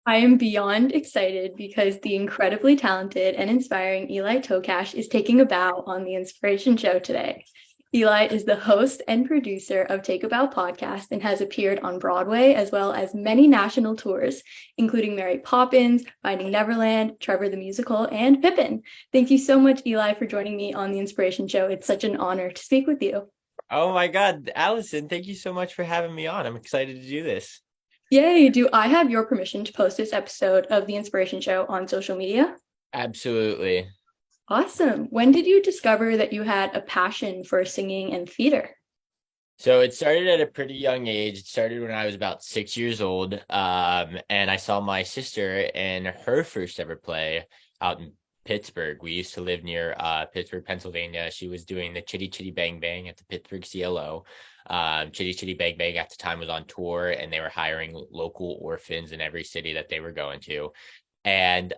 I am beyond excited because the incredibly talented and inspiring Eli Tokash is taking a bow on the Inspiration Show today. Eli is the host and producer of Take a Bow podcast and has appeared on Broadway as well as many national tours, including Mary Poppins, Finding Neverland, Trevor the Musical, and Pippin. Thank you so much, Eli, for joining me on the Inspiration Show. It's such an honor to speak with you. Oh my God, Allison, thank you so much for having me on. I'm excited to do this. Yay, do I have your permission to post this episode of the Inspiration Show on social media? Absolutely. Awesome. When did you discover that you had a passion for singing and theater? So it started at a pretty young age. It started when I was about 6 years old. And I saw my sister in her first ever play out in Pittsburgh. We used to live near Pittsburgh, Pennsylvania. She was doing the Chitty Chitty Bang Bang at the Pittsburgh CLO. Chitty Chitty Bang Bang at the time was on tour, and they were hiring local orphans in every city that they were going to. And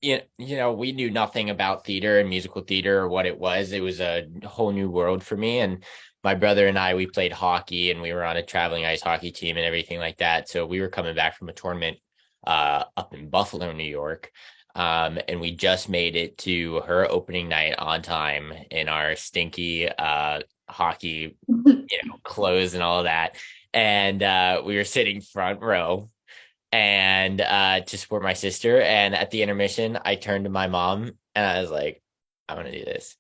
we knew nothing about theater and musical theater or what it was. It was a whole new world for me. And my brother and I, we played hockey, and we were on a traveling ice hockey team and everything like that. So we were coming back from a tournament up in Buffalo, New York. And we just made it to her opening night on time in our stinky hockey, clothes and all that. And we were sitting front row and to support my sister. And at the intermission, I turned to my mom and I was like, I want to do this.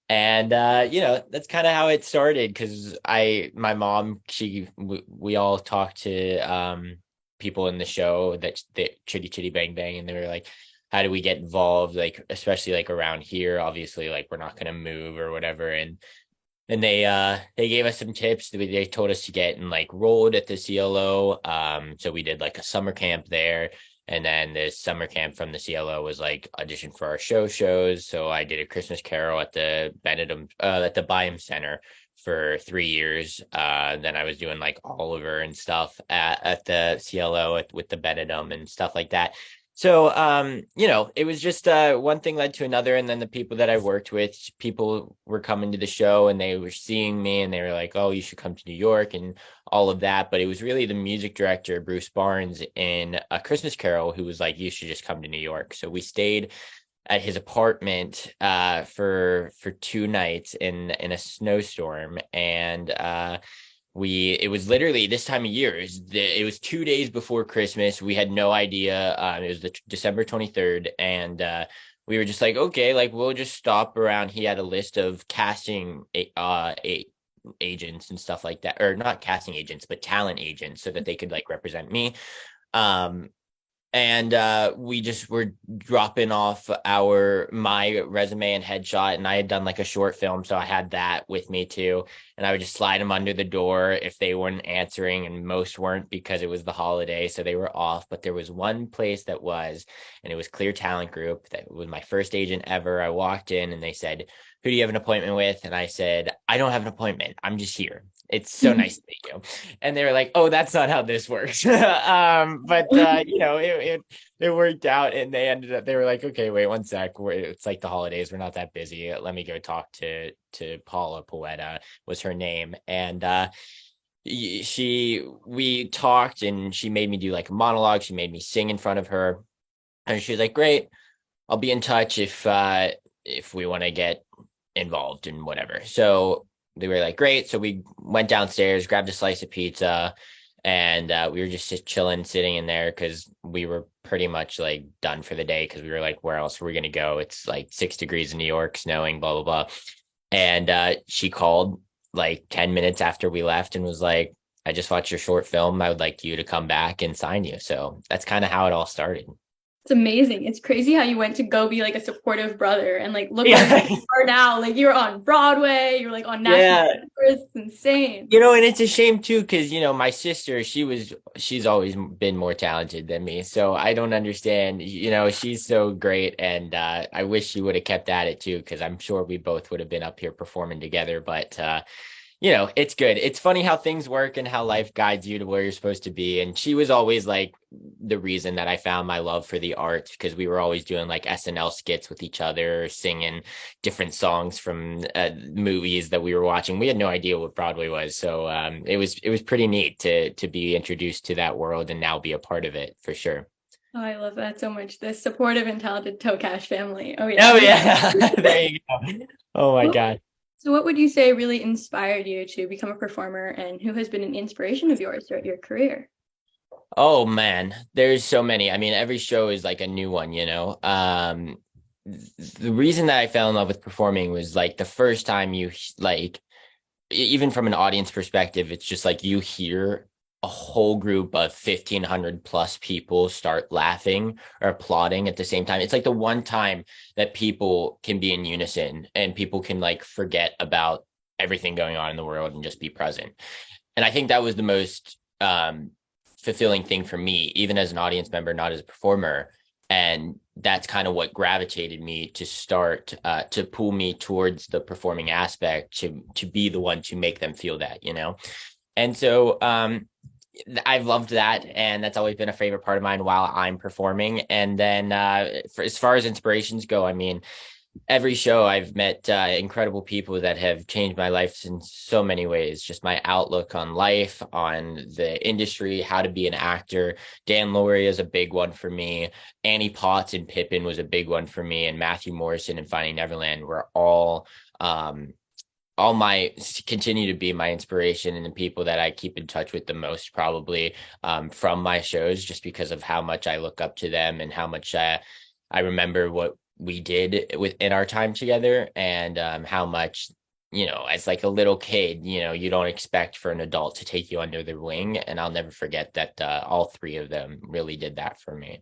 And that's kind of how it started, because my mom, we all talked to people in the show that Chitty Chitty Bang Bang, and they were like, how do we get involved, like especially like around here, obviously, like we're not going to move or whatever. And they gave us some tips. They told us to get enrolled at the CLO. So we did like a summer camp there. And then this summer camp from the CLO was like audition for our shows. So I did a Christmas Carol at the Byam Center for 3 years. Then I was doing like Oliver and stuff at the CLO with the Benedum and stuff like that. So, it was just one thing led to another. And then the people that I worked with, people were coming to the show and they were seeing me and they were like, oh, you should come to New York and all of that. But it was really the music director, Bruce Barnes, in A Christmas Carol, who was like, you should just come to New York. So we stayed at his apartment for 2 nights in a snowstorm. And it was literally this time of year. It was 2 days before Christmas. We had no idea. It was the December 23rd, and we were just like, okay, like we'll just stop around. He had a list of casting agents and stuff like that, or not casting agents, but talent agents, so that they could like represent me. And we just were dropping off my resume and headshot, and I had done like a short film, so I had that with me too. And I would just slide them under the door if they weren't answering, and most weren't because it was the holiday, so they were off. But there was one place that was, and it was Clear Talent Group. That was my first agent ever. I walked in and they said, who do you have an appointment with? And I said, I don't have an appointment. I'm just here. It's so nice to meet you. And they were like, oh, that's not how this works. It worked out, and they were like, okay, wait 1 sec. It's like the holidays. We're not that busy. Let me go talk to Paula Poeta was her name. And we talked, and she made me do like a monologue. She made me sing in front of her. And she was like, great, I'll be in touch if we want to get involved in whatever. So they were like, great. So we went downstairs, grabbed a slice of pizza, and we were just chilling, sitting in there, because we were pretty much like done for the day, because we were like, where else are we going to go? It's like 6 degrees in New York, snowing, blah, blah, blah. And she called like 10 minutes after we left and was like, I just watched your short film. I would like you to come back and sign you. So that's kind of how it all started. It's amazing. It's crazy how you went to go be like a supportive brother and like look where Yeah. you are now. Like you're on Broadway, you're like on national Yeah. tours. It's insane. And it's a shame too, because my sister, she's always been more talented than me. So I don't understand. She's so great, and I wish she would have kept at it too, because I'm sure we both would have been up here performing together. But it's good. It's funny how things work and how life guides you to where you're supposed to be. And she was always like the reason that I found my love for the arts, because we were always doing like SNL skits with each other, singing different songs from movies that we were watching. We had no idea what Broadway was, so it was pretty neat to be introduced to that world and now be a part of it for sure. Oh, I love that so much. The supportive and talented Tokash family. Oh Oh yeah. yeah, there you go. Oh my What- God. So what would you say really inspired you to become a performer, and who has been an inspiration of yours throughout your career? Oh man, there's so many. I mean, every show is like a new one, you know. The reason that I fell in love with performing was like the first time like even from an audience perspective, it's just like you hear a whole group of 1,500 plus people start laughing or applauding at the same time. It's like the one time that people can be in unison and people can like forget about everything going on in the world and just be present. And I think that was the most fulfilling thing for me, even as an audience member, not as a performer. And that's kind of what gravitated me to start to pull me towards the performing aspect, to be the one to make them feel that, you know. And so I've loved that, and that's always been a favorite part of mine while I'm performing. And then as far as inspirations go, I mean, every show I've met incredible people that have changed my life in so many ways. Just my outlook on life, on the industry, how to be an actor. Dan Lauria is a big one for me. Annie Potts and Pippin was a big one for me, and Matthew Morrison and Finding Neverland were all my continue to be my inspiration and the people that I keep in touch with the most, probably from my shows, just because of how much I look up to them and how much I remember what we did within our time together, and how much, you know, as like a little kid, you know, you don't expect for an adult to take you under their wing. And I'll never forget that all three of them really did that for me.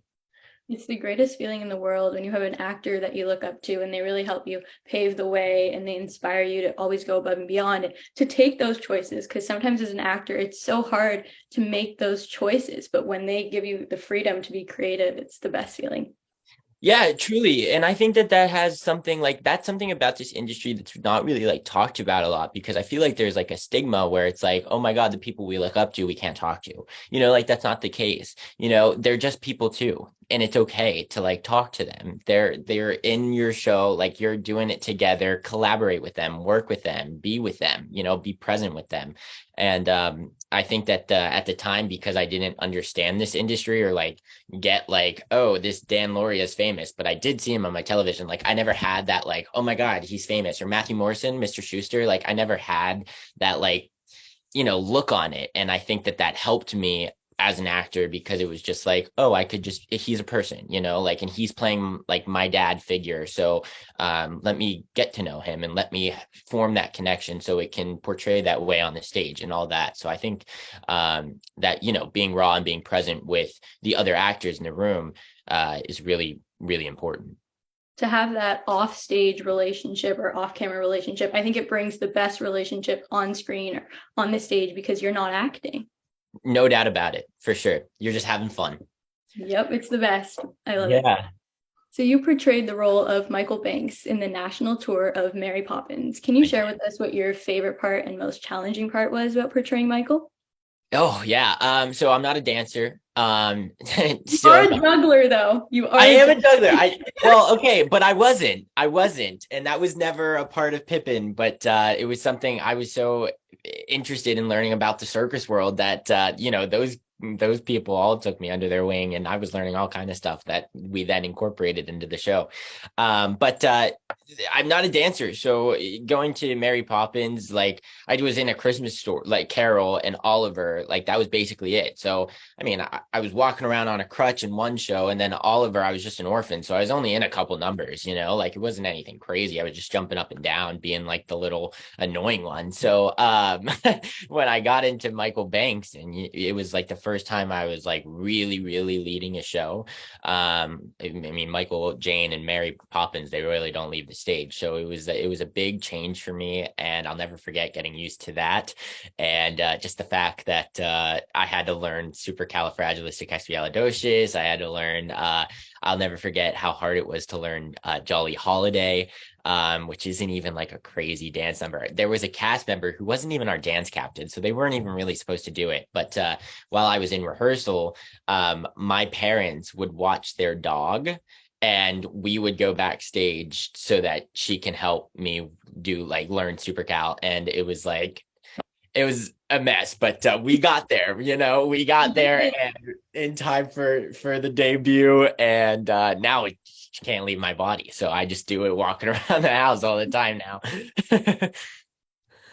It's the greatest feeling in the world when you have an actor that you look up to and they really help you pave the way and they inspire you to always go above and beyond to take those choices. Because sometimes as an actor, it's so hard to make those choices. But when they give you the freedom to be creative, it's the best feeling. Yeah, truly. And I think that has something like that's something about this industry that's not really like talked about a lot, because I feel like there's like a stigma where it's like, oh my God, the people we look up to, we can't talk to. You know, like that's not the case. You know, they're just people too. And it's okay to like talk to them. They're in your show, like you're doing it together, collaborate with them, work with them, be with them, you know, be present with them. And I think that at the time, because I didn't understand this industry or like get like, oh, this Dan Lauria is famous, but I did see him on my television. Like I never had that like, oh my God, he's famous. Or Matthew Morrison, Mr. Schuster. Like I never had that like, you know, look on it. And I think that helped me as an actor, because it was just like, oh, I could just, he's a person, you know, like, and he's playing like my dad figure. So let me get to know him and let me form that connection so it can portray that way on the stage and all that. So I think that, you know, being raw and being present with the other actors in the room is really, really important. To have that off-stage relationship or off-camera relationship, I think it brings the best relationship on screen or on the stage because you're not acting. No doubt about it, for sure. You're just having fun. Yep, it's the best. I love it. Yeah. So you portrayed the role of Michael Banks in the national tour of Mary Poppins. Can you share with us what your favorite part and most challenging part was about portraying Michael? Oh yeah. So I'm not a dancer. You So are a juggler, though. You are. I am a juggler. Well, okay, but I wasn't. And that was never a part of Pippin. But it was something I was so interested in learning about the circus world that you know, those people all took me under their wing, and I was learning all kind of stuff that we then incorporated into the show. But I'm not a dancer, so going to Mary Poppins, like I was in a Christmas store, like Carol and Oliver, like that was basically it. So I mean, I was walking around on a crutch in one show, and then Oliver, I was just an orphan. So I was only in a couple numbers, you know, like it wasn't anything crazy. I was just jumping up and down, being like the little annoying one. So when I got into Michael Banks, and it was like the first time I was like really, really leading a show. I mean, Michael, Jane, and Mary Poppins, they really don't leave the stage. So it was a big change for me, and I'll never forget getting used to that. And just the fact that I had to learn supercalifragilisticexpialidocious. I had to learn. I'll never forget how hard it was to learn Jolly Holiday. which isn't even like a crazy dance number. There was a cast member who wasn't even our dance captain, so they weren't even really supposed to do it. But while I was in rehearsal, my parents would watch their dog, and we would go backstage so that she can help me do like learn super cal. And it was a mess, but we got there, we got there and in time for the debut. And now it can't leave my body, so I just do it walking around the house all the time now.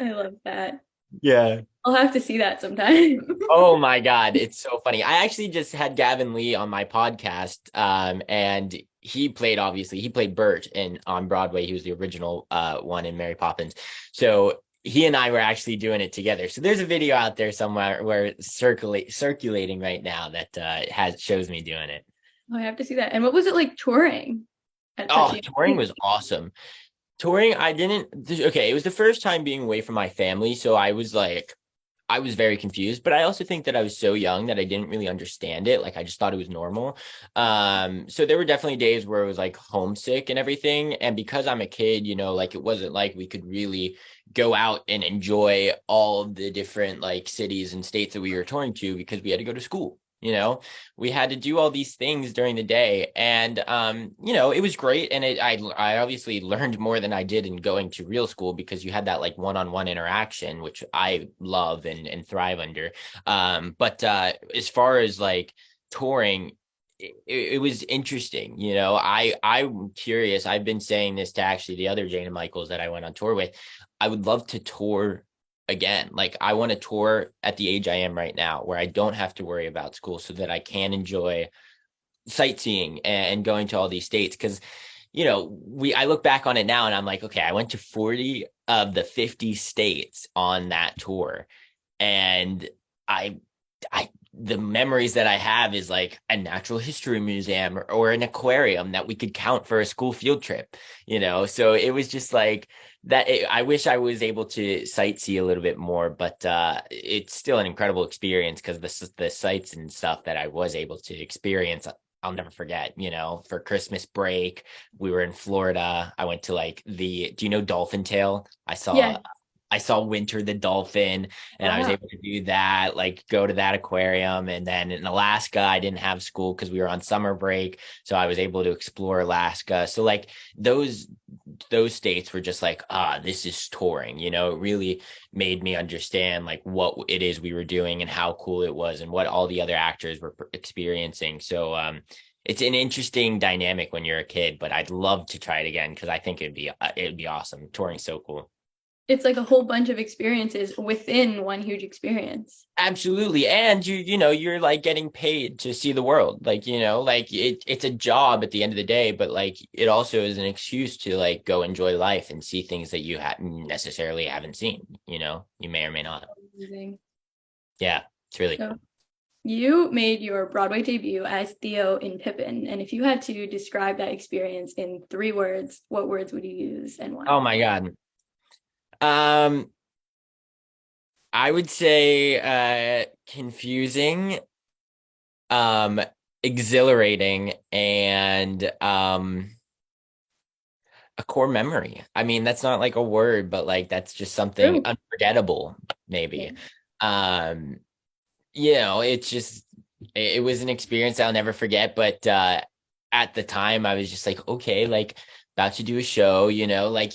I love that. Yeah. I'll have to see that sometime. Oh my God, it's so funny. I actually just had Gavin Lee on my podcast, and obviously he played Bert in on Broadway. He was the original one in Mary Poppins. So he and I were actually doing it together. So there's a video out there somewhere where circulating right now that shows me doing it. Oh, I have to see that. And what was it like touring at such a Touring was awesome. Touring, okay, it was the first time being away from my family, so I was very confused, but I also think that I was so young that I didn't really understand it. Like I just thought it was normal. So there were definitely days where it was like homesick and everything. And because I'm a kid, like it wasn't like we could really go out and enjoy all of the different like cities and states that we were touring to, because we had to go to school. We had to do all these things during the day, and it was great. And I obviously learned more than I did in going to real school, because you had that like one-on-one interaction, which I love and thrive under. But as far as like touring, it was interesting. I'm curious. I've been saying this to actually the other Jane and Michaels that I went on tour with. I would love to tour again. Like I want to tour at the age I am right now, where I don't have to worry about school, so that I can enjoy sightseeing and going to all these states. Because I look back on it now and I'm like, okay, I went to 40 of the 50 states on that tour, and I the memories that I have is like a natural history museum or an aquarium that we could count for a school field trip, so it was just like that. I wish I was able to sightsee a little bit more, but it's still an incredible experience, because the sights and stuff that I was able to experience, I'll never forget. For Christmas break, we were in Florida. I went to like do you know Dolphin Tale? Yeah. I saw Winter the dolphin, and I was Wow. able to do that, like go to that aquarium. And then in Alaska, I didn't have school because we were on summer break, so I was able to explore Alaska. So like those states were just like, this is touring. It really made me understand like what it is we were doing and how cool it was and what all the other actors were experiencing. So it's an interesting dynamic when you're a kid, but I'd love to try it again, because I think it'd be awesome. Touring's so cool. It's like a whole bunch of experiences within one huge experience. Absolutely. And you're like getting paid to see the world. Like, like it's a job at the end of the day, but like it also is an excuse to like go enjoy life and see things that you necessarily haven't seen, you may or may not. Amazing. Yeah, it's really So cool. you made your Broadway debut as Theo in Pippin, and if you had to describe that experience in 3 words, what words would you use and why? Oh my God. I would say confusing, exhilarating, and a core memory. I mean, that's not like a word, but like that's just something True. unforgettable, maybe. Yeah. Um, it's just it was an experience I'll never forget. But at the time I was just like, okay, like about to do a show, like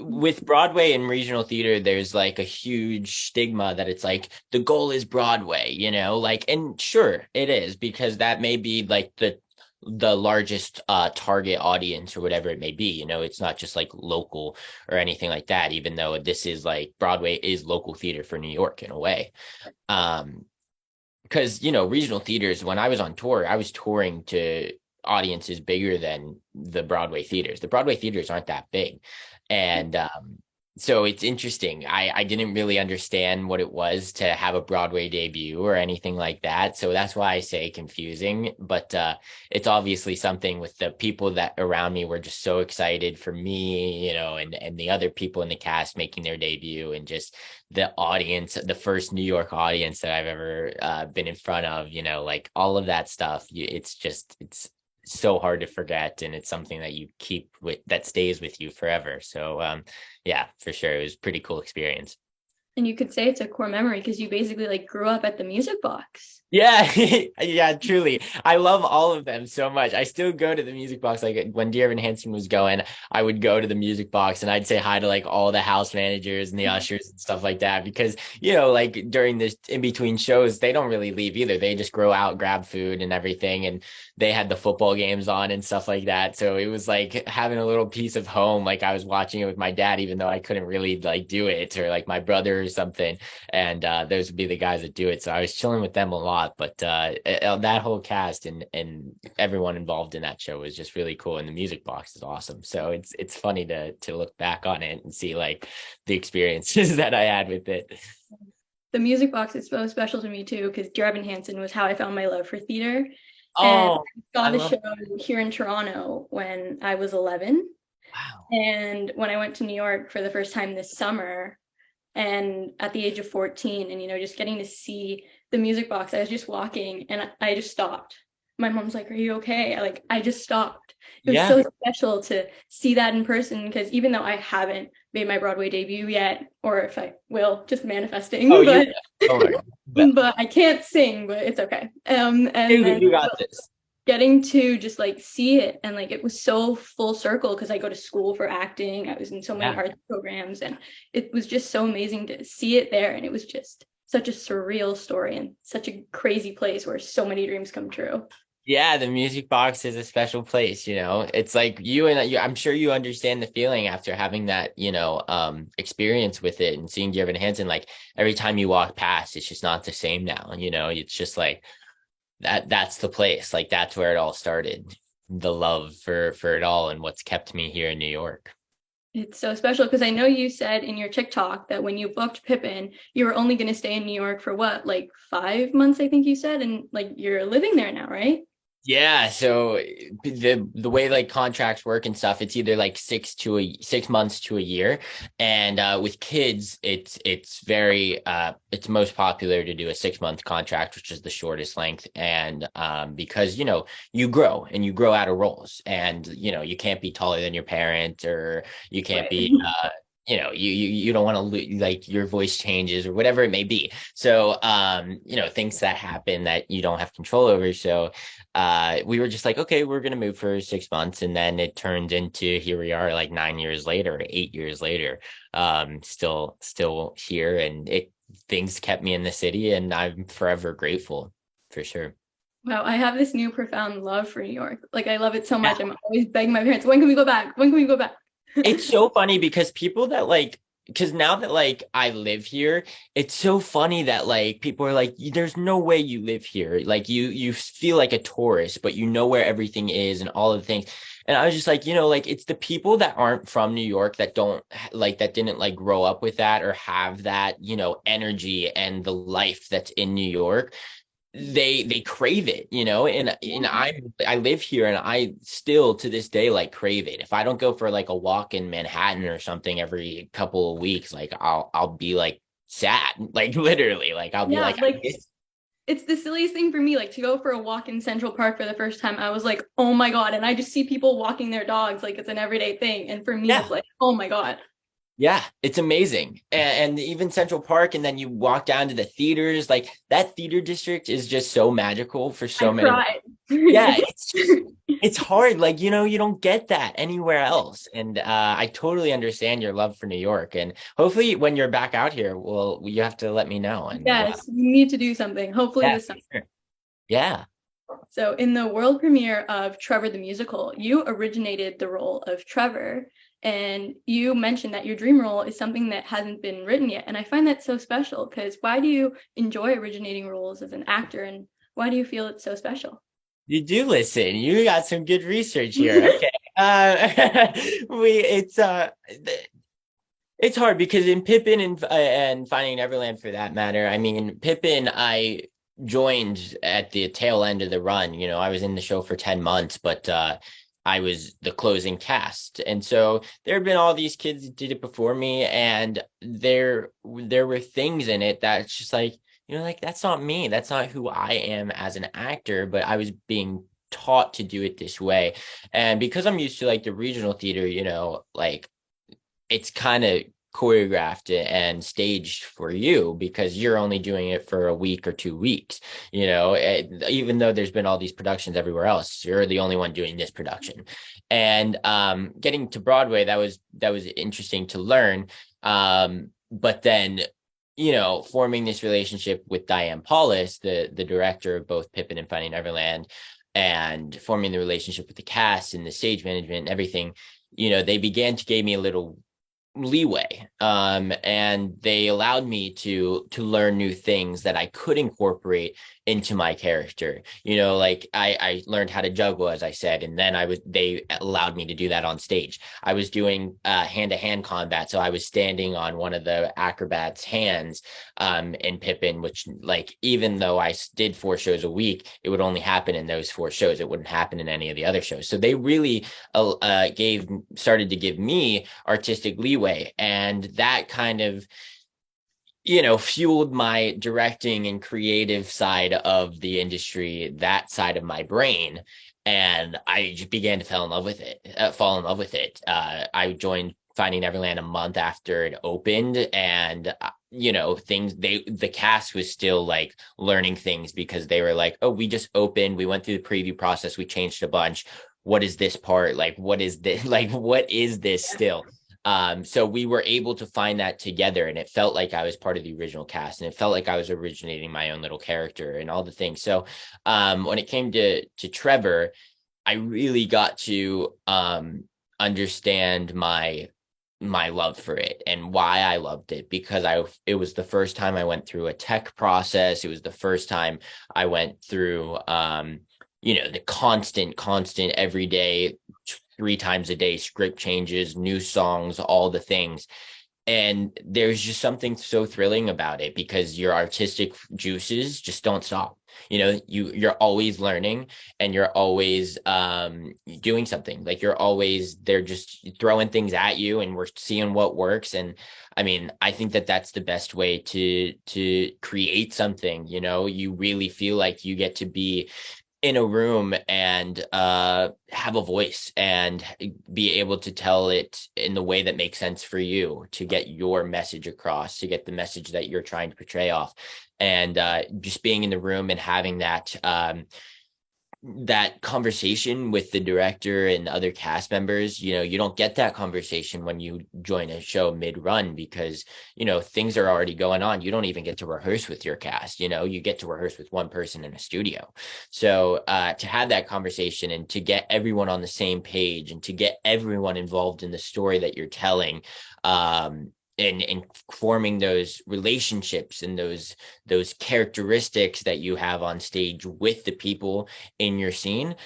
with Broadway and regional theater, there's like a huge stigma that it's like the goal is Broadway, like, and sure it is, because that may be like the largest target audience or whatever it may be. It's not just like local or anything like that, even though this is like Broadway is local theater for New York in a way. Because regional theaters, when I was on tour, I was touring to audiences bigger than the Broadway theaters. The Broadway theaters aren't that big. And so it's interesting. I didn't really understand what it was to have a Broadway debut or anything like that. So that's why I say confusing. But it's obviously something with the people that around me were just so excited for me, and the other people in the cast making their debut, and just the audience, the first New York audience that I've ever been in front of, like all of that stuff. It's so hard to forget, and it's something that you keep with that stays with you forever. So yeah, for sure, it was a pretty cool experience. And you could say it's a core memory because you basically like grew up at the music box. Yeah, yeah, truly. I love all of them so much. I still go to the music box. Like when Dear Evan Hansen was going, I would go to the music box and I'd say hi to like all the house managers and the ushers and stuff like that because, like during this in between shows, they don't really leave either. They just grow out, grab food and everything. And they had the football games on and stuff like that. So it was like having a little piece of home. Like I was watching it with my dad, even though I couldn't really like do it, or like my brother or something. And those would be the guys that do it. So I was chilling with them a lot, but that whole cast and everyone involved in that show was just really cool, and the music box is awesome. So it's funny to look back on it and see like the experiences that I had with it. The music box is so special to me too because Dear Evan Hansen was how I found my love for theater. And Oh, I saw I the love. show here in Toronto when I was 11. Wow. And when I went to New York for the first time this summer, and at the age of 14, and just getting to see the music box, I was just walking and I just stopped. My mom's like, "Are you okay?" I just stopped. It was Yeah. so special to see that in person because even though I haven't made my Broadway debut yet, or if I will, just Oh, manifesting, you. but Oh my God. but I can't sing, but it's okay. And then You got this. getting to just like see it, and like it was so full circle because I go to school for acting. I was in so many Yeah. arts programs, and it was just so amazing to see it there. And it was just such a surreal story and such a crazy place where so many dreams come true. Yeah, the music box is a special place, It's like you and you, I'm sure you understand the feeling after having that, experience with it and seeing Evan Hansen. Like every time you walk past, it's just not the same now, It's just like that's the place. Like that's where it all started. The love for it all and what's kept me here in New York. It's so special because I know you said in your TikTok that when you booked Pippin, you were only going to stay in New York for what, like 5 months, I think you said, and like you're living there now, right? Yeah, so the way like contracts work and stuff, it's either like 6 months to a year, and with kids, it's very it's most popular to do a 6 month contract, which is the shortest length, and because you grow and you grow out of roles, and you can't be taller than your parent, or you can't Right. be you don't want to like your voice changes or whatever it may be. So things that happen that you don't have control over. So we were just like, okay, we're gonna move for 6 months, and then it turned into here we are, like 9 years later, 8 years later, still here, and it things kept me in the city, and I'm forever grateful for sure. Wow, I have this new profound love for New York. Like I love it so Yeah. much. I'm always begging my parents, when can we go back? When can we go back? It's so funny because people that like, because now that like I live here, it's so funny that like people are like, there's no way you live here. Like you feel like a tourist, but you know where everything is and all of the things. And I was just like, like it's the people that aren't from New York that don't like that didn't like grow up with that or have that, energy and the life that's in New York, they crave it, and I live here and I still to this day like crave it. If I don't go for like a walk in Manhattan or something every couple of weeks, like I'll be like sad, like literally, like I'll be Yeah, like I like miss. it's the silliest thing for me. Like to go for a walk in Central Park for the first time, I was like, oh my God. And I just see people walking their dogs like it's an everyday thing. And for me, Yeah. it's like, oh my God. Yeah, it's amazing. And even Central Park, and then you walk down to the theaters, like that theater district is just so magical for I so many. cried. Yeah, it's hard. Like, you don't get that anywhere else. And I totally understand your love for New York. And hopefully when you're back out here, well, you have to let me know. And Yes, we need to do something, hopefully yeah, this for summer. sure. Yeah. So, in the world premiere of Trevor the Musical, you originated the role of Trevor, and you mentioned that your dream role is something that hasn't been written yet. And I find that so special because why do you enjoy originating roles as an actor, and why do you feel it's so special? You do listen. You got some good research here. Okay. It's hard because in Pippin and Finding Neverland for that matter, I mean, Pippin, I joined at the tail end of the run. I was in the show for 10 months, but I was the closing cast. And so there have been all these kids that did it before me, and there were things in it that's just like, like that's not me. That's not who I am as an actor, but I was being taught to do it this way. And because I'm used to like the regional theater, like it's kind of choreographed and staged for you because you're only doing it for a week or 2 weeks, even though there's been all these productions everywhere else, you're the only one doing this production. And getting to Broadway, that was interesting to learn. But then forming this relationship with Diane Paulus, the director of both Pippin and Finding Neverland, and forming the relationship with the cast and the stage management and everything, they began to give me a little leeway, and they allowed me to learn new things that I could incorporate into my character. Like I learned how to juggle, as I said, and then they allowed me to do that on stage. I was doing hand-to-hand combat, so I was standing on one of the acrobat's hands in Pippin, which, like, even though I did 4 shows a week, it would only happen in those 4 shows. It wouldn't happen in any of the other shows. So they really started to give me artistic leeway, and that kind of fueled my directing and creative side of the industry, that side of my brain. And I just began to fall in love with it. I joined Finding Neverland a month after it opened, and the cast was still like learning things because they were like, oh, we just opened, we went through the preview process, we changed a bunch. What is this part? Like, what is this? Like, what is this still? So we were able to find that together, and it felt like I was part of the original cast, and it felt like I was originating my own little character and all the things. So when it came to Trevor, I really got to understand my love for it and why I loved it, because it was the first time I went through a tech process. It was the first time I went through the constant everyday 3 times a day script changes, new songs, all the things. And there's just something so thrilling about it because your artistic juices just don't stop. You're always learning, and you're always doing something. Like, they're just throwing things at you, and we're seeing what works. And I mean, I think that that's the best way to create something. You really feel like you get to be in a room and have a voice and be able to tell it in the way that makes sense for you, to get your message across, to get the message that you're trying to portray off. And just being in the room and having that conversation with the director and other cast members. You don't get that conversation when you join a show mid-run, because things are already going on. You don't even get to rehearse with your cast. You get to rehearse with one person in a studio. So to have that conversation and to get everyone on the same page and to get everyone involved in the story that you're telling, and forming those relationships and those characteristics that you have on stage with the people in your scene,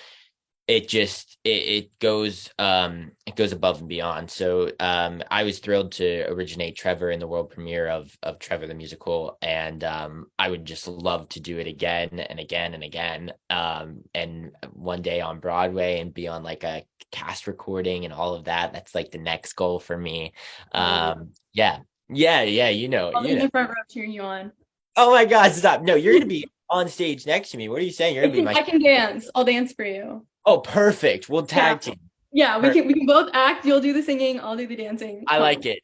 it goes above and beyond. So I was thrilled to originate Trevor in the world premiere of Trevor the Musical, and I would just love to do it again and again and again, and one day on Broadway and be on like a cast recording and all of that. That's like the next goal for me. Yeah. I'll be in the front row cheering you on. Oh my God, stop. No, you're gonna be on stage next to me. What are you saying? You're gonna be I can dance. I'll dance for you. Oh, perfect. We'll tag team. Yeah, we can both act. You'll do the singing, I'll do the dancing. I like it.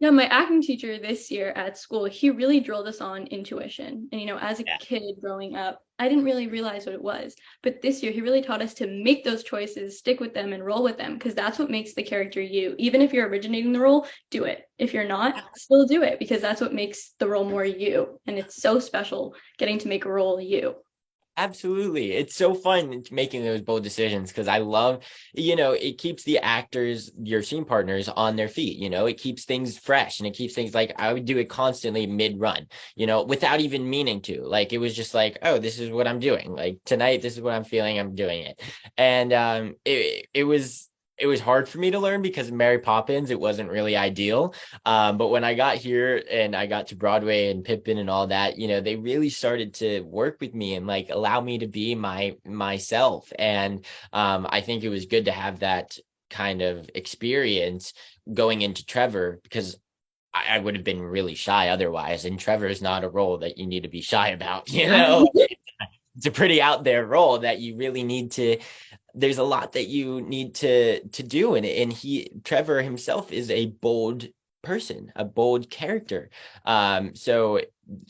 Yeah, my acting teacher this year at school, he really drilled us on intuition. And, as a kid growing up, I didn't really realize what it was. But this year, he really taught us to make those choices, stick with them, and roll with them, because that's what makes the character you. Even if you're originating the role, do it. If you're not, still do it, because that's what makes the role more you. And it's so special getting to make a role you. Absolutely. It's so fun making those bold decisions, because I love, it keeps the actors, your scene partners, on their feet. It keeps things fresh, and it keeps things like I would do it constantly mid-run, without even meaning to. Like, it was just like, oh, this is what I'm doing. Like, tonight, this is what I'm feeling. I'm doing it. And it was hard for me to learn because of Mary Poppins. It wasn't really ideal. But when I got here and I got to Broadway and Pippin and all that, they really started to work with me and like allow me to be myself. And I think it was good to have that kind of experience going into Trevor, because I would have been really shy otherwise. And Trevor is not a role that you need to be shy about, It's it's a pretty out there role that you really need to, there's a lot that you need to do. And Trevor himself is a bold person, a bold character. So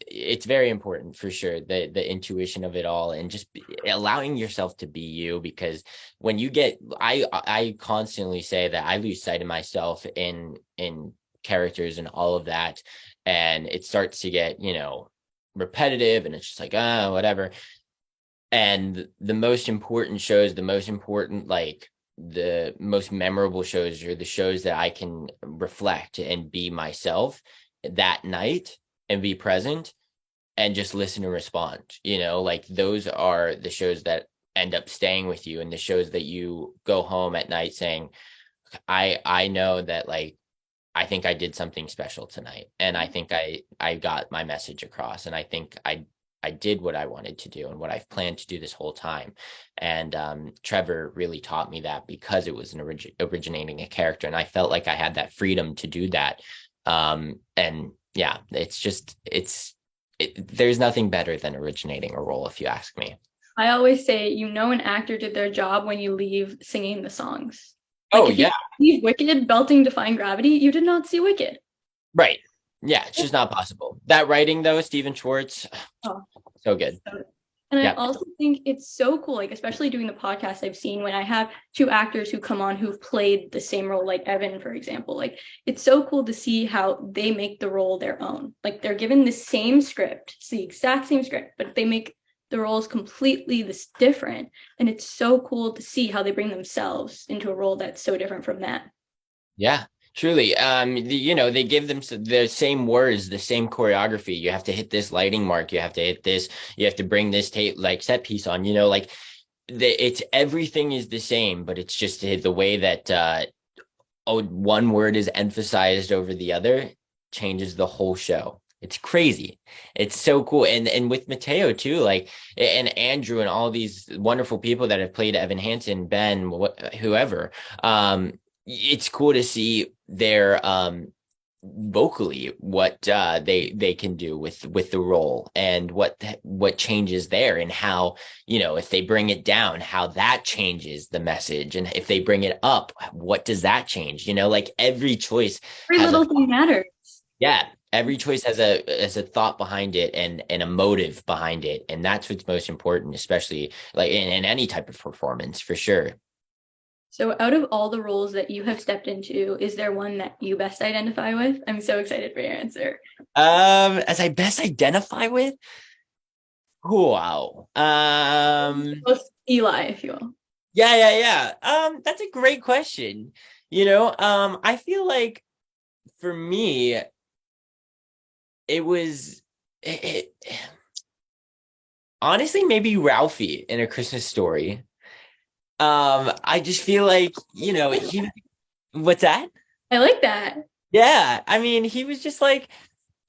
it's very important for sure, the intuition of it all, and just allowing yourself to be you, because when you get, I constantly say that I lose sight of myself in characters and all of that, and it starts to get, repetitive, and it's just like, whatever. And the most important shows, the most important, like the most memorable shows, are the shows that I can reflect and be myself that night and be present and just listen and respond. Like those are the shows that end up staying with you, and the shows that you go home at night saying, I know that, like, I think I did something special tonight, and I think I got my message across, and I think I did what I wanted to do and what I've planned to do this whole time. And Trevor really taught me that, because it was an originating a character, and I felt like I had that freedom to do that. And yeah, there's nothing better than originating a role, if you ask me. I always say, an actor did their job when you leave singing the songs. Like, if you leave Wicked belting Defying Gravity, you did not see Wicked. Right. Yeah, it's just not possible. That writing, though, Stephen Schwartz, so good. And I also think it's so cool, like, especially doing the podcast, I've seen when I have two actors who come on who've played the same role, like Evan, for example, like, it's so cool to see how they make the role their own. Like, they're given the same script, it's the exact same script, but they make the roles completely different. And it's so cool to see how they bring themselves into a role that's so different from that. Yeah. Truly, they give them the same words, the same choreography. You have to hit this lighting mark. You have to hit this. You have to bring this set piece on. Like it's everything is the same, but it's just the way that one word is emphasized over the other changes the whole show. It's crazy. It's so cool. And with Mateo too, like, and Andrew and all these wonderful people that have played Evan Hansen, Ben, whoever. It's cool to see their vocally what they can do with the role, and what changes there, and how, if they bring it down, how that changes the message, and if they bring it up, what does that change? Like every choice, every little thing matters. Yeah, every choice has a thought behind it, and a motive behind it, and that's what's most important, especially like in any type of performance, for sure. So out of all the roles that you have stepped into, is there one that you best identify with? I'm so excited for your answer. As I best identify with? Wow. Eli, if you will. Yeah. That's a great question. I feel like for me, it honestly, maybe Ralphie in A Christmas Story. I just feel like, what's that? I like that. Yeah. I mean, he was just like,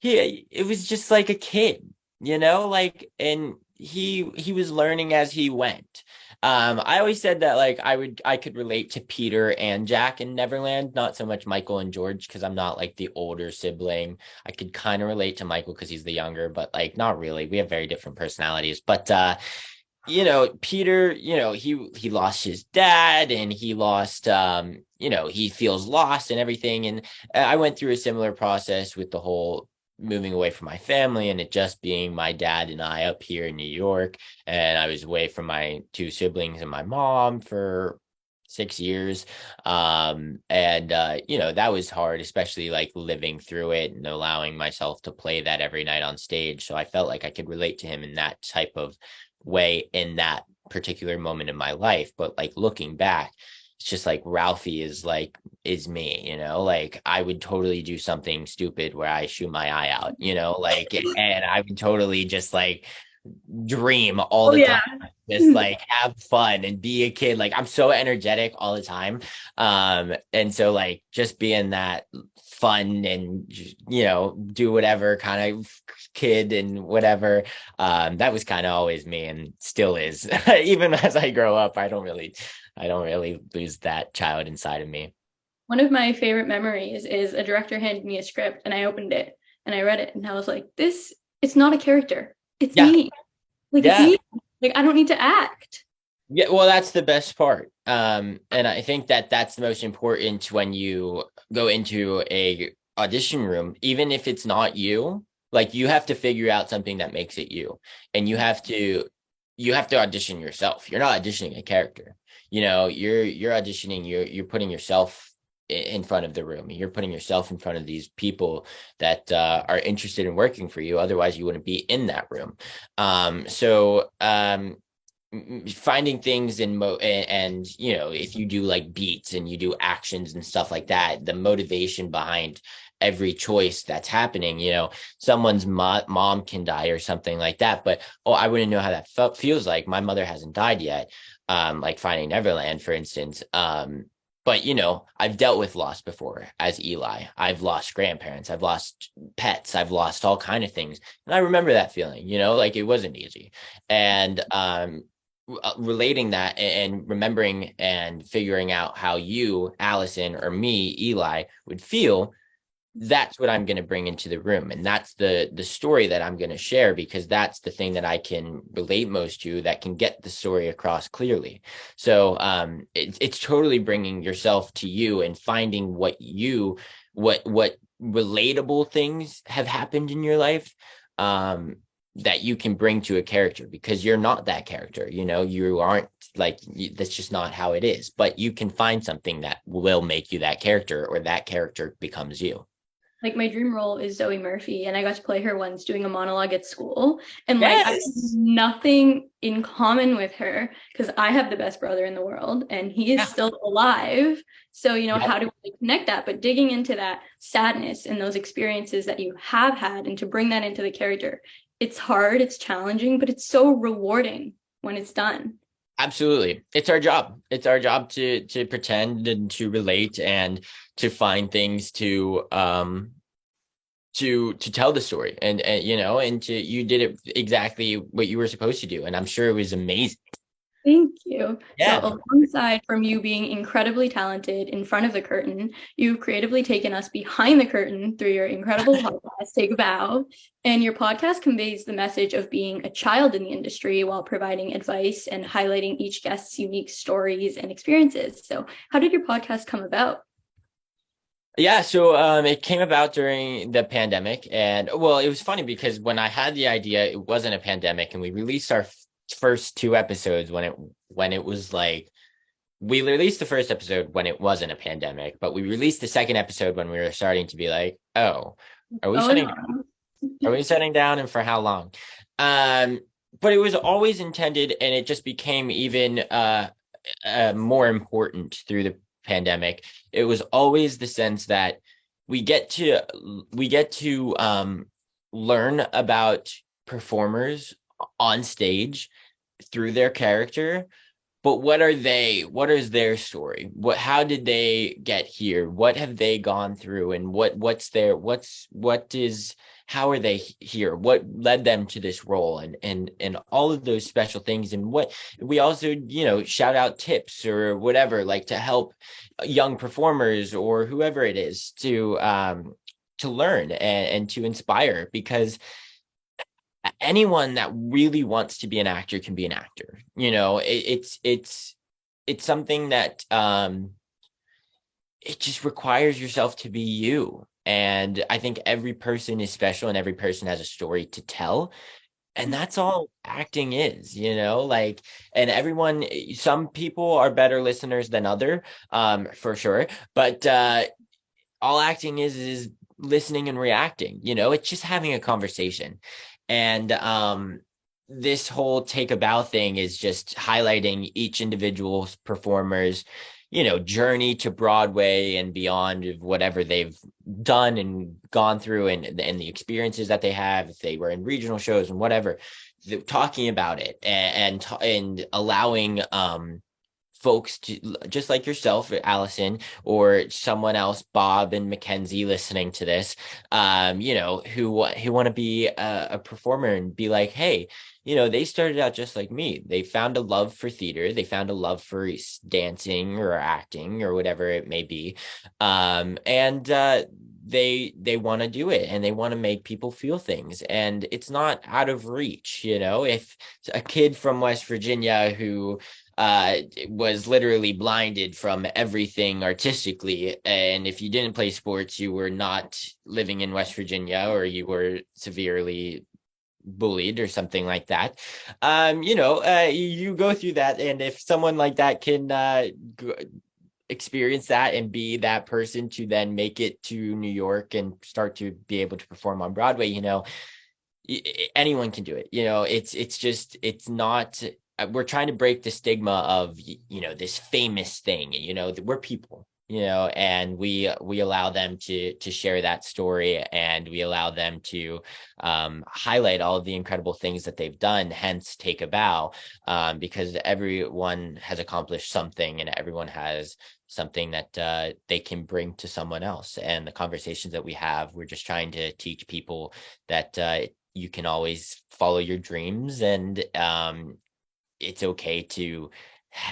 it was just like a kid, like, and he was learning as he went. I always said that, like, I could relate to Peter and Jack in Neverland, not so much Michael and George, because I'm not like the older sibling. I could kind of relate to Michael because he's the younger, but like not really. We have very different personalities. But Peter, he lost his dad, and he lost, he feels lost and everything. And I went through a similar process with the whole moving away from my family, and it just being my dad and I up here in New York. And I was away from my two siblings and my mom for 6 years. That was hard, especially like living through it and allowing myself to play that every night on stage. So I felt like I could relate to him in that type of way in that particular moment in my life. But like looking back, it's just like Ralphie is me, like I would totally do something stupid where I shoot my eye out, like, and I would totally just like dream all the time, just like have fun and be a kid. Like I'm so energetic all the time. And so like just being that fun and, do whatever kind of kid and whatever, that was kind of always me and still is. Even as I grow up, I don't really lose that child inside of me. One of my favorite memories is a director handed me a script, and I opened it and I read it, and I was like, it's not a character. It's me. Like, it's me. Like, I don't need to act. Yeah, well, that's the best part. And I think that that's the most important when you go into a audition room, even if it's not you, like you have to figure out something that makes it you. And you have to audition yourself. You're not auditioning a character. You're auditioning, you're putting yourself in front of the room. You're putting yourself in front of these people that are interested in working for you. Otherwise, you wouldn't be in that room. Finding things and if you do like beats and you do actions and stuff like that, the motivation behind every choice that's happening, someone's mom can die or something like that, but I wouldn't know how that feels like. My mother hasn't died yet, like Finding Neverland, for instance. But I've dealt with loss before as Eli. I've lost grandparents, I've lost pets, I've lost all kind of things, and I remember that feeling. Like it wasn't easy. And relating that and remembering and figuring out how you, Allison, or me, Eli, would feel, that's what I'm going to bring into the room. And that's the story that I'm going to share, because that's the thing that I can relate most to, that can get the story across clearly. So it's totally bringing yourself to you and finding what relatable things have happened in your life, that you can bring to a character, because you're not that character. You aren't like, that's just not how it is, but you can find something that will make you that character, or that character becomes you. Like, my dream role is Zoe Murphy, and I got to play her once doing a monologue at school. And like, I have Yes. nothing in common with her because I have the best brother in the world and he is Yeah. still alive. So, Yep. how do we connect that? But digging into that sadness and those experiences that you have had and to bring that into the character, it's hard, it's challenging, but it's so rewarding when it's done. Absolutely. It's our job. It's our job to pretend and to relate and to find things to tell the story, and to you did it exactly what you were supposed to do, and I'm sure it was amazing. Thank you. So, Yeah. alongside from you being incredibly talented in front of the curtain, you've creatively taken us behind the curtain through your incredible podcast, Take a Bow. And your podcast conveys the message of being a child in the industry while providing advice and highlighting each guest's unique stories and experiences. So, how did your podcast come about? Yeah, so it came about during the pandemic, and well, it was funny because when I had the idea, it wasn't a pandemic, and we released our first two episodes when it was like, we released the first episode when it wasn't a pandemic, but we released the second episode when we were starting to be like, oh, are we Oh, shutting no. are we shutting down, and for how long? Um, but it was always intended, and it just became even more important through the pandemic. It was always the sense that we get to learn about performers on stage through their character. But what are they? What is their story? How did they get here? What have they gone through? And how are they here? What led them to this role? And all of those special things. And what we also, shout out tips or whatever, like to help young performers or whoever it is to learn and to inspire, because anyone that really wants to be an actor can be an actor. It's something that it just requires yourself to be you. And I think every person is special and every person has a story to tell. And that's all acting is, like, and some people are better listeners than other, for sure. But all acting is listening and reacting. It's just having a conversation. And this whole Take a Bow thing is just highlighting each individual performer's journey to Broadway and beyond, of whatever they've done and gone through, and the experiences that they have, if they were in regional shows and whatever, talking about it, and allowing folks to, just like yourself, Allison, or someone else, Bob and Mackenzie, listening to this, who want to be a performer and be like, hey, they started out just like me. They found a love for theater. They found a love for dancing or acting or whatever it may be. And they want to do it and they want to make people feel things, and it's not out of reach. If a kid from West Virginia who was literally blinded from everything artistically, and if you didn't play sports, you were not living in West Virginia, or you were severely bullied or something like that. You go through that, and if someone like that can experience that and be that person to then make it to New York and start to be able to perform on Broadway, anyone can do it. It's not, we're trying to break the stigma of, this famous thing. We're people, and we allow them to share that story, and we allow them to highlight all of the incredible things that they've done, hence Take a Bow, because everyone has accomplished something, and everyone has something that they can bring to someone else. And the conversations that we have, we're just trying to teach people that you can always follow your dreams, and it's okay to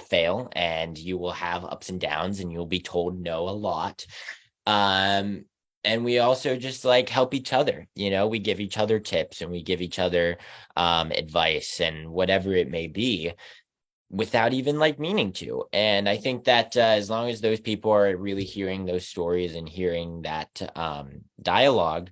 fail, and you will have ups and downs, and you'll be told no a lot. And we also just help each other. We give each other tips, and we give each other advice, and whatever it may be, without even meaning to. And I think that as long as those people are really hearing those stories and hearing that dialogue,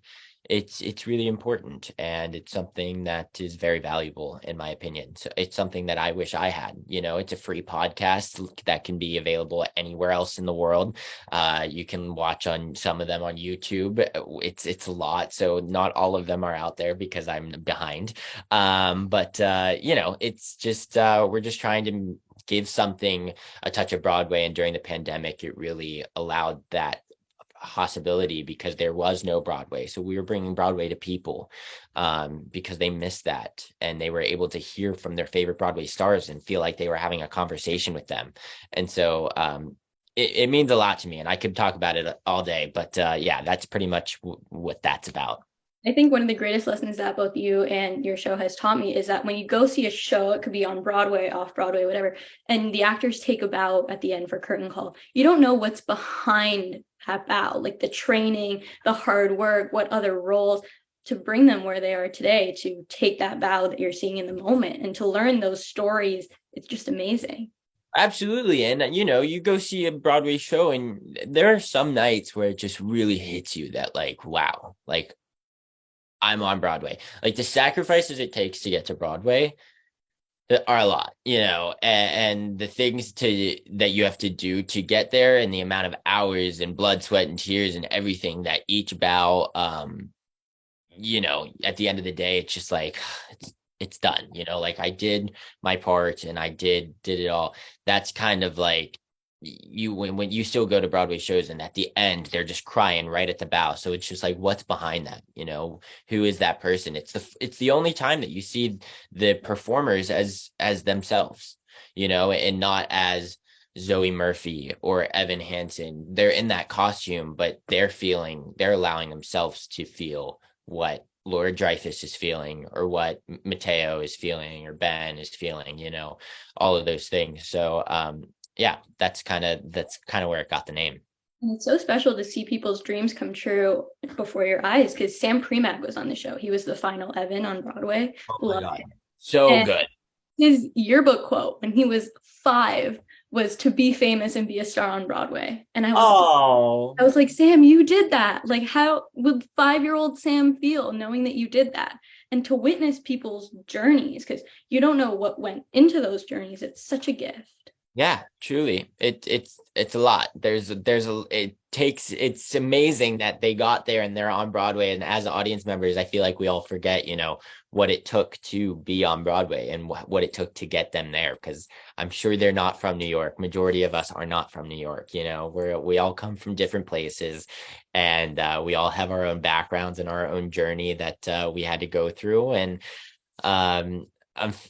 it's really important, and it's something that is very valuable, in my opinion. So it's something that I wish I had. It's a free podcast that can be available anywhere else in the world. You can watch on some of them on YouTube. It's a lot, so not all of them are out there because I'm behind. But it's just we're just trying to give something a touch of Broadway, and during the pandemic, it really allowed that possibility because there was no Broadway. So we were bringing Broadway to people because they missed that, and they were able to hear from their favorite Broadway stars and feel like they were having a conversation with them. And so it means a lot to me, and I could talk about it all day, but yeah, that's pretty much what that's about. I think one of the greatest lessons that both you and your show has taught me is that when you go see a show, it could be on Broadway, off Broadway, whatever, and the actors take a bow at the end for curtain call, you don't know what's behind that bow, like the training, the hard work, what other roles to bring them where they are today, to take that bow that you're seeing in the moment and to learn those stories. It's just amazing. Absolutely. And you go see a Broadway show, and there are some nights where it just really hits you that wow, I'm on Broadway. The sacrifices it takes to get to Broadway are a lot, and the things that you have to do to get there, and the amount of hours and blood, sweat, and tears and everything that each bow, at the end of the day, it's just it's done. I did my part, and I did it all. That's kind of when you still go to Broadway shows, and at the end they're just crying right at the bow. So it's just what's behind that? Who is that person? It's the only time that you see the performers as themselves, and not as Zoe Murphy or Evan Hansen. They're in that costume, but they're allowing themselves to feel what Laura Dreyfus is feeling, or what Mateo is feeling, or Ben is feeling, all of those things. So yeah, that's kind of where it got the name. And it's so special to see people's dreams come true before your eyes, because Sam Premack was on the show. He was the final Evan on Broadway. Oh my Loved God. it. So And good. his yearbook quote when he was 5 was to be famous and be a star on Broadway. And I was like, Sam, you did that. How would 5-year-old Sam feel knowing that you did that? And to witness people's journeys, because you don't know what went into those journeys. It's such a gift. Yeah, truly. It's a lot. It's amazing that they got there and they're on Broadway. And as audience members, I feel like we all forget, what it took to be on Broadway, and what it took to get them there. Because I'm sure they're not from New York. Majority of us are not from New York. We all come from different places, and we all have our own backgrounds and our own journey that we had to go through. And um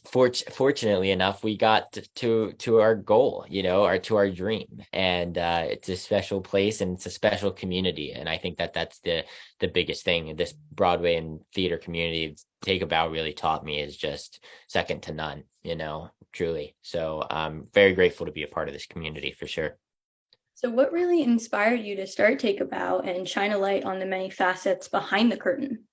fortunately enough, we got to our goal, or to our dream. And it's a special place, and it's a special community. And I think that that's the biggest thing this Broadway and theater community Take a Bow really taught me, is just second to none, truly. So I'm very grateful to be a part of this community, for sure. So, what really inspired you to start Take a Bow and shine a light on the many facets behind the curtain?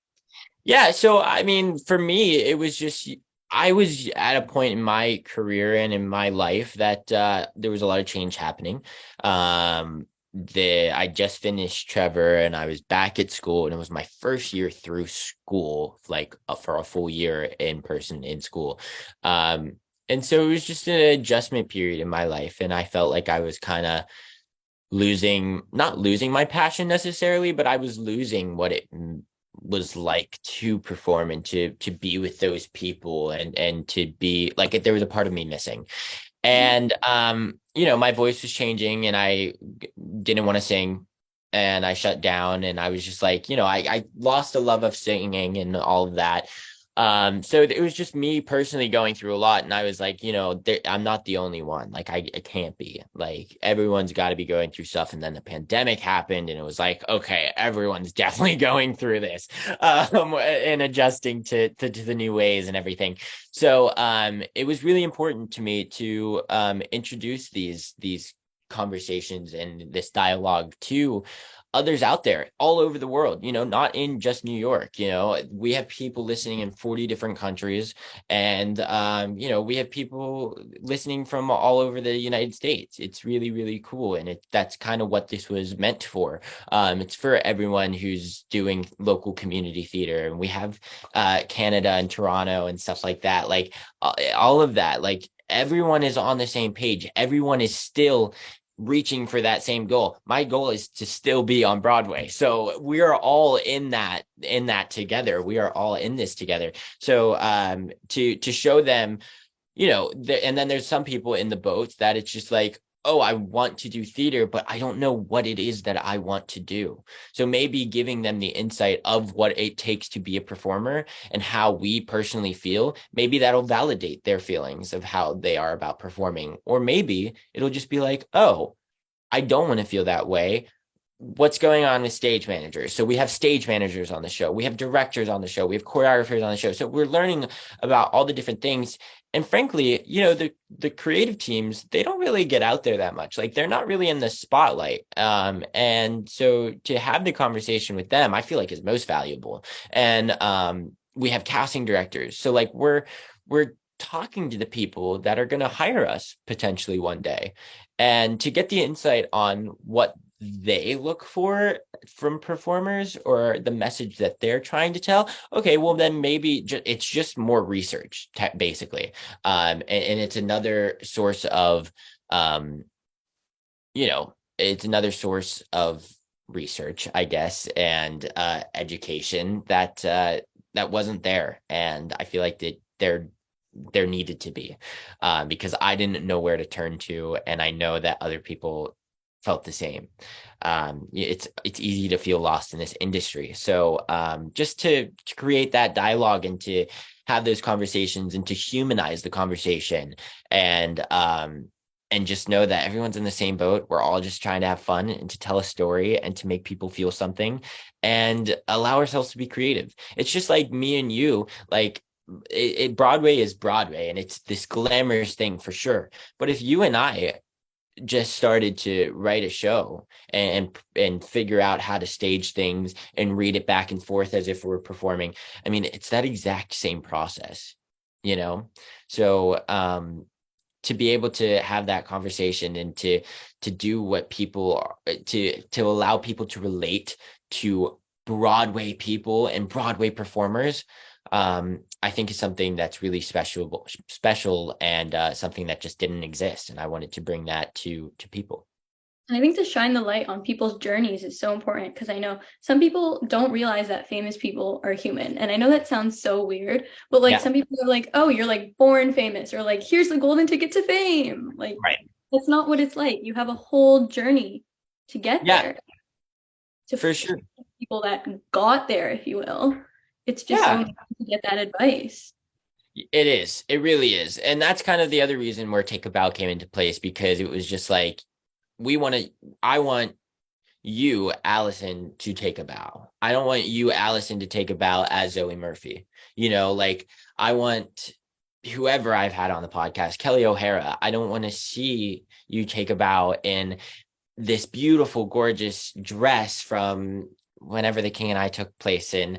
Yeah, so I mean, for me, it was just I was at a point in my career and in my life that there was a lot of change happening. I just finished Trevor and I was back at school, and it was my first year through school, like for a full year in person in school. Um, and so it was just an adjustment period in my life, and I felt like I was kind of not losing my passion necessarily, but I was losing what it was like to perform and to be with those people and to be like there was a part of me missing. And my voice was changing and I didn't want to sing and I shut down and I was just like, I lost the love of singing and all of that. So it was just me personally going through a lot. And I was like, I'm not the only one. Like, I can't be. Like, everyone's got to be going through stuff. And then the pandemic happened, and it was like, okay, everyone's definitely going through this and adjusting to the new ways and everything. So it was really important to me to introduce these conversations and this dialogue to others out there all over the world, not in just New York. We have people listening in 40 different countries, and we have people listening from all over the United States. It's really, really cool. And that's kind of what this was meant for. It's for everyone who's doing local community theater. And we have Canada and Toronto and stuff like that. Like all of that, like everyone is on the same page. Everyone is still reaching for that same goal. My goal is to still be on Broadway. So we are all in that together. We are all in this together. So to show them, and then there's some people in the boat that it's just like, oh, I want to do theater, but I don't know what it is that I want to do. So maybe giving them the insight of what it takes to be a performer and how we personally feel, maybe that'll validate their feelings of how they are about performing. Or maybe it'll just be like, oh, I don't want to feel that way. What's going on with stage managers? So we have stage managers on the show. We have directors on the show. We have choreographers on the show. So we're learning about all the different things. And frankly, the creative teams, they don't really get out there that much. Like they're not really in the spotlight. And so to have the conversation with them, I feel like is most valuable. And we have casting directors. So like we're talking to the people that are going to hire us potentially one day, and to get the insight on what they look for from performers or the message that they're trying to tell. Okay, well then maybe it's just more research, basically, and it's another source of, it's another source of research, I guess, and education that wasn't there, and I feel like that there needed to be, because I didn't know where to turn to, and I know that other people felt the same. It's easy to feel lost in this industry. So just to create that dialogue and to have those conversations and to humanize the conversation, and just know that everyone's in the same boat. We're all just trying to have fun and to tell a story and to make people feel something and allow ourselves to be creative. It's just like me and you, like Broadway is Broadway and it's this glamorous thing for sure. But if you and I just started to write a show and figure out how to stage things and read it back and forth as if we're performing, I mean, it's that exact same process, you know? So to be able to have that conversation and to do what people are, to allow people to relate to Broadway people and Broadway performers, I think is something that's really special and something that just didn't exist. And I wanted to bring that to people. And I think to shine the light on people's journeys is so important because I know some people don't realize that famous people are human. And I know that sounds so weird, but like Yeah, some people are like, oh, you're like born famous, or like, here's the golden ticket to fame. Like, right. that's not what it's like. You have a whole journey to get Yeah, there, to for sure. people that got there, if you will. It's just so Yeah, important to get that advice. it is. It really is. And that's kind of the other reason where Take a Bow came into place, because it was just like, I want you, Allison, to take a bow. I don't want you, Allison, to take a bow as Zoe Murphy. Like I want whoever I've had on the podcast, Kelly O'Hara, I don't want to see you take a bow in this beautiful, gorgeous dress from whenever the king and I took place in.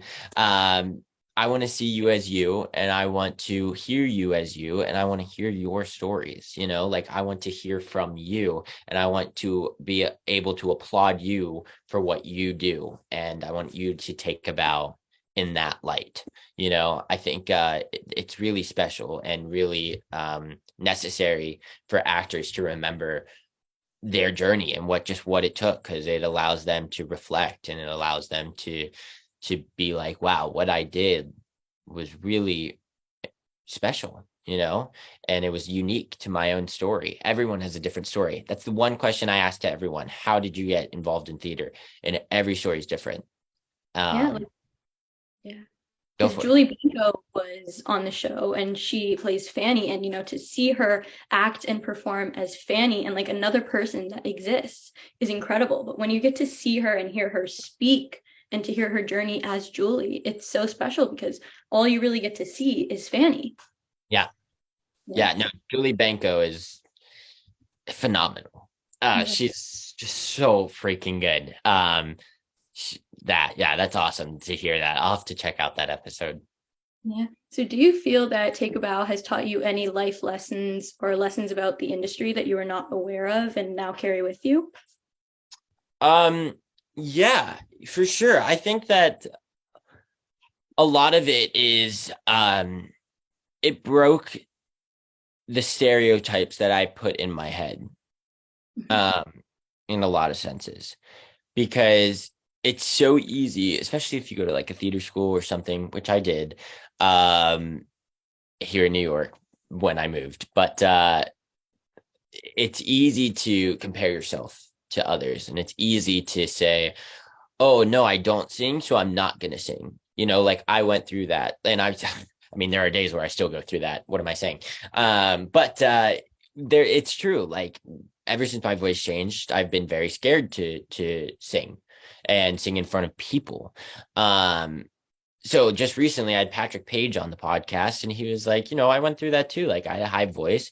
I want to see you as you, and I want to hear you as you, and I want to hear your stories, like I want to hear from you, and I want to be able to applaud you for what you do. And I want you to take a bow in that light. I think it's really special and really necessary for actors to remember their journey and what it took, because it allows them to reflect, and it allows them to be like, wow, what I did was really special, and it was unique to my own story. Everyone has a different story. That's the one question I ask to everyone: how did you get involved in theater? And every story is different. Yeah, yeah. Go Because for it. Julie Benko was on the show and she plays Fanny, and to see her act and perform as Fanny and like another person that exists is incredible. But when you get to see her and hear her speak and to hear her journey as Julie, it's so special because all you really get to see is Fanny. Yeah. Yeah. No, Julie Benko is phenomenal. Yeah. She's just so freaking good. That's awesome to hear that. I'll have to check out that episode. Yeah. So do you feel that Take a Bow has taught you any life lessons or lessons about the industry that you were not aware of and now carry with you? Yeah, for sure. I think that a lot of it is it broke the stereotypes that I put in my head in a lot of senses, because it's so easy, especially if you go to like a theater school or something, which I did here in New York when I moved. But it's easy to compare yourself to others, and it's easy to say, oh no, I don't sing, so I'm not gonna sing. Like I went through that, and I mean, there are days where I still go through that. What am I saying? But it's true. Like ever since my voice changed, I've been very scared to sing and sing in front of people. So just recently I had Patrick Page on the podcast, and he was like, I went through that too. Like I had a high voice,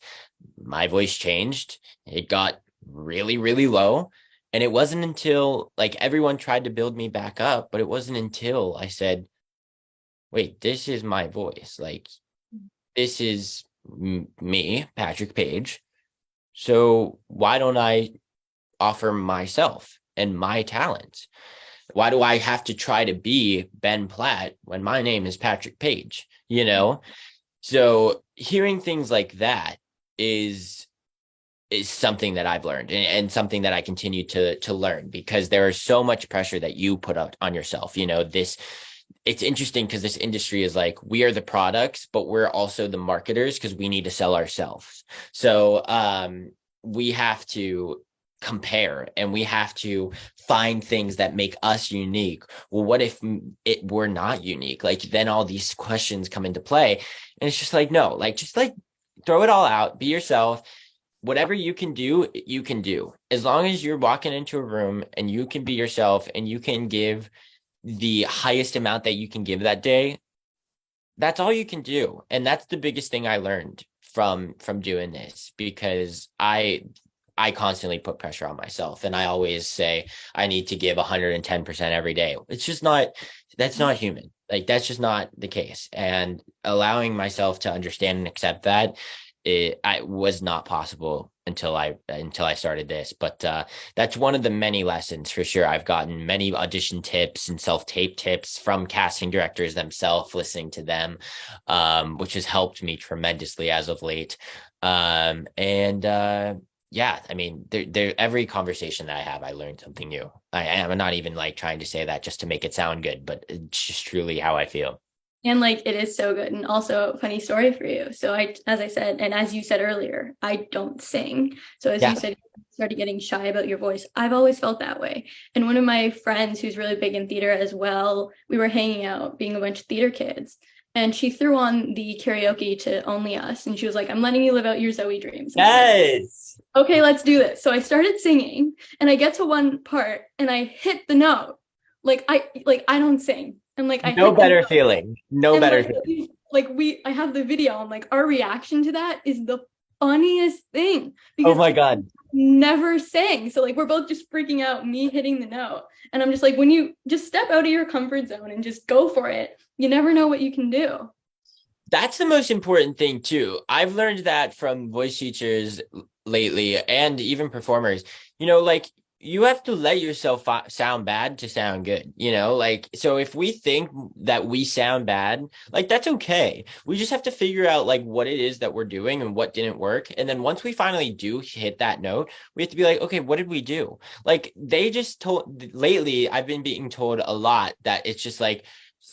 my voice changed, it got really, really low. And it wasn't until like everyone tried to build me back up, but it wasn't until I said, wait, this is my voice. Like this is me, Patrick Page. So why don't I offer myself and my talents? Why do I have to try to be Ben Platt when my name is Patrick Page? So hearing things like that is something that I've learned, and something that I continue to learn, because there is so much pressure that you put out on yourself. It's interesting because this industry is like, we are the products, but we're also the marketers because we need to sell ourselves. So we have to compare, and we have to find things that make us unique. Well, what if we're not unique? Like then all these questions come into play, and it's just like, no, like just like throw it all out, be yourself. Whatever you can do, you can do. As long as you're walking into a room and you can be yourself and you can give the highest amount that you can give that day, that's all you can do. And that's the biggest thing I learned from doing this, because I constantly put pressure on myself, and I always say I need to give 110% every day. It's just not, that's not human. Like that's just not the case. And allowing myself to understand and accept that, I was not possible until I started this. But that's one of the many lessons for sure. I've gotten many audition tips and self-tape tips from casting directors themselves, listening to them, which has helped me tremendously as of late. Yeah, I mean, every conversation that I have, I learned something new. I'm not even like trying to say that just to make it sound good, but it's just truly how I feel. And like it is so good. And also funny story for you. So as I said, and as you said earlier, I don't sing. So as Yeah. you said, you started getting shy about your voice. I've always felt that way. And one of my friends who's really big in theater as well, we were hanging out being a bunch of theater kids. And she threw on the karaoke to Only Us. And she was like, I'm letting you live out your Zoe dreams. And I was like, Yes. okay, let's do this. So I started singing and I get to one part and I hit the note. I don't sing. And like I No hit the better note. feeling. No And better feeling. I have the video. I'm like, our reaction to that is the funniest thing Oh because my God. never sang. So like we're both just freaking out, me hitting the note. And I'm just like, when you just step out of your comfort zone and just go for it, you never know what you can do. That's the most important thing too. I've learned that from voice teachers lately and even performers. Like you have to let yourself sound bad to sound good, like so if we think that we sound bad, like that's okay. We just have to figure out like what it is that we're doing and what didn't work. And then once we finally do hit that note, we have to be like, okay, what did we do? Like they just told lately, I've been being told a lot that it's just like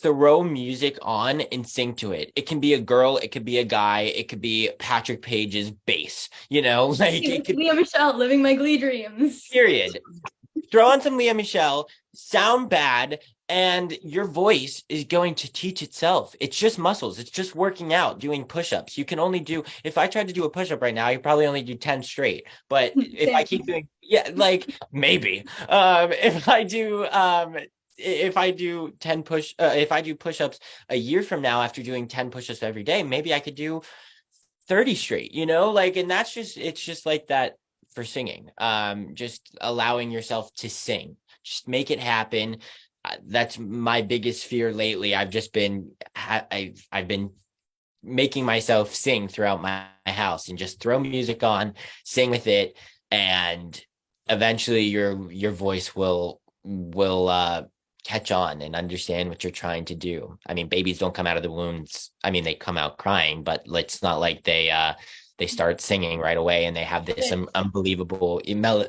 throw music on and sing to it. It can be a girl, it could be a guy, it could be Patrick Page's bass, like it could Leah Michelle, living my Glee dreams. period. Throw on some Leah Michelle, sound bad, and your voice is going to teach itself. It's just muscles. It's just working out, doing push-ups. You can only do, if I tried to do a push-up right now, you probably only do 10 straight. But if I keep doing, yeah, like maybe. If I do 10 if I do push-ups a year from now after doing 10 push-ups every day, maybe I could do 30 straight, like, and it's just like that for singing. Just allowing yourself to sing, just make it happen. That's my biggest fear lately. I've been making myself sing throughout my house and just throw music on, sing with it, and eventually your voice will catch on and understand what you're trying to do. I mean, babies don't come out of the wombs. I mean, they come out crying, but it's not like they start singing right away and they have this unbelievable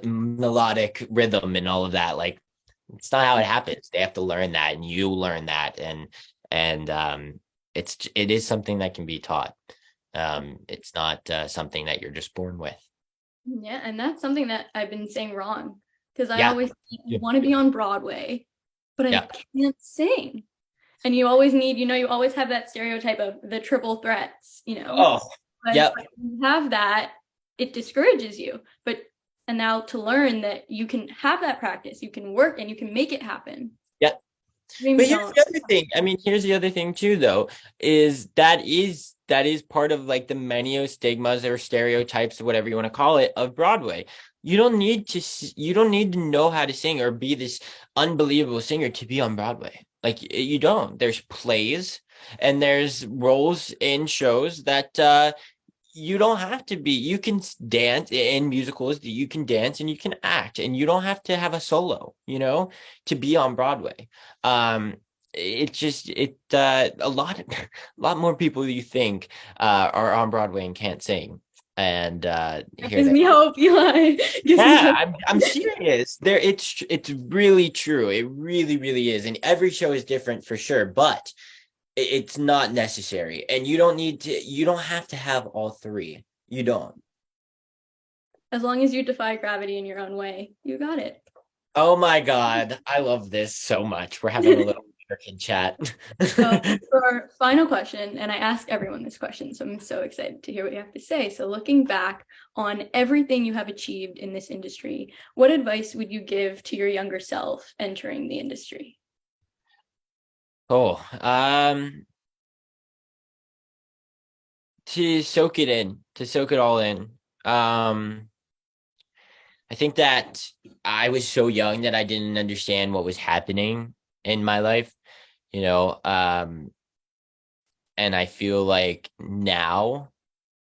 melodic rhythm and all of that. Like, it's not how it happens. They have to learn that, and you learn that, and it is something that can be taught. It's not something that you're just born with. Yeah, and that's something that I've been saying wrong because I Yeah. always Yeah. want to be on Broadway, but I Yeah. can't sing. And you always need, you always have that stereotype of the triple threats, Oh, But yep. when you have that, it discourages you. And now to learn that you can have that practice, you can work and you can make it happen. Yeah. But Dreams here's don't. the other thing. I mean, here's the other thing too, though, is part of like the many stigmas or stereotypes or whatever you want to call it of Broadway. You don't need to know how to sing or be this unbelievable singer to be on Broadway. Like you don't. There's plays and there's roles in shows that you don't have to be. You can dance in musicals, you can dance and you can act, and you don't have to have a solo, to be on Broadway. It's just a lot a lot more people you think are on Broadway and can't sing. And That here gives they me are. hope, Eli. Gives me Yeah, hope. I'm serious. It's really true. It really, really is. And every show is different for sure, but it's not necessary. And you don't have to have all three. You don't. As long as you defy gravity in your own way, you got it. Oh my God. I love this so much. We're having a little American chat. So for our final question, and I ask everyone this question, so I'm so excited to hear what you have to say. So looking back on everything you have achieved in this industry, what advice would you give to your younger self entering the industry? Oh, to soak it in, to soak it all in. I think that I was so young that I didn't understand what was happening in my life, you know, um, and I feel like now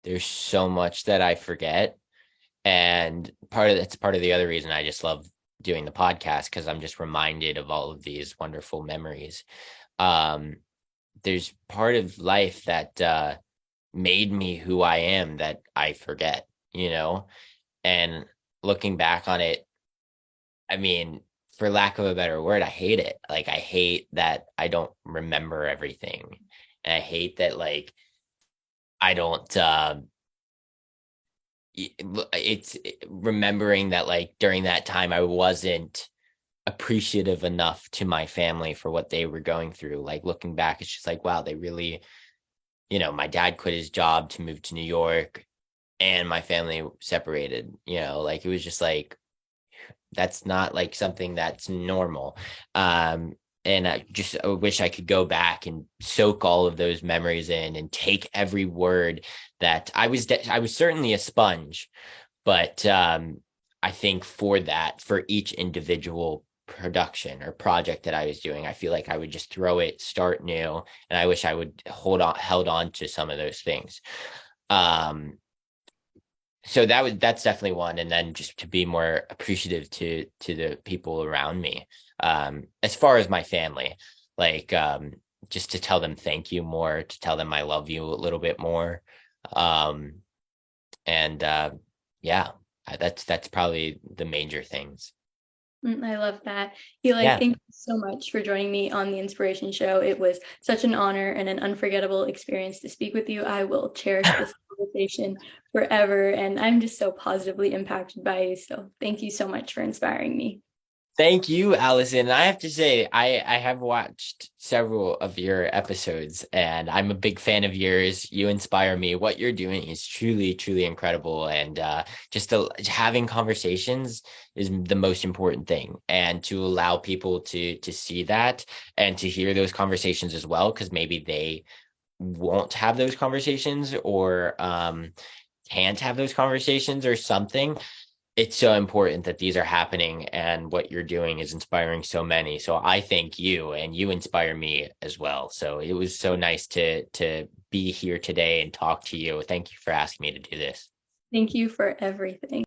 there's so much that I forget. And that's part of the other reason I just love doing the podcast, because I'm just reminded of all of these wonderful memories. Um, there's part of life that made me who I am that I forget, and looking back on it, I mean, for lack of a better word, I hate it. Like, I hate that I don't remember everything. And I hate that, like, I don't, it's remembering that, like, during that time, I wasn't appreciative enough to my family for what they were going through. Like, looking back, it's just like, wow, they really, my dad quit his job to move to New York and my family separated, like, it was just like, that's not like something that's normal. I wish I could go back and soak all of those memories in and take every word that I was certainly a sponge, but I think for each individual production or project that I was doing, I feel like I would just throw it, start new, and I wish I would held on to some of those things. So that's definitely one, and then just to be more appreciative to the people around me. As far as my family, like just to tell them thank you more, to tell them I love you a little bit more. Um, and yeah, that's probably the major things. I love that. Eli, Yeah, thank you so much for joining me on the Inspiration Show. It was such an honor and an unforgettable experience to speak with you. I will cherish this conversation forever, and I'm just so positively impacted by you. So thank you so much for inspiring me. thank you, Allison. I have to say, I have watched several of your episodes, and I'm a big fan of yours. You inspire me. What you're doing is truly, truly incredible, and having conversations is the most important thing, and to allow people to see that and to hear those conversations as well, because maybe they won't have those conversations or can't have those conversations or something. It's so important that these are happening, and what you're doing is inspiring so many. So I thank you, and you inspire me as well. So it was so nice to be here today and talk to you. Thank you for asking me to do this. Thank you for everything.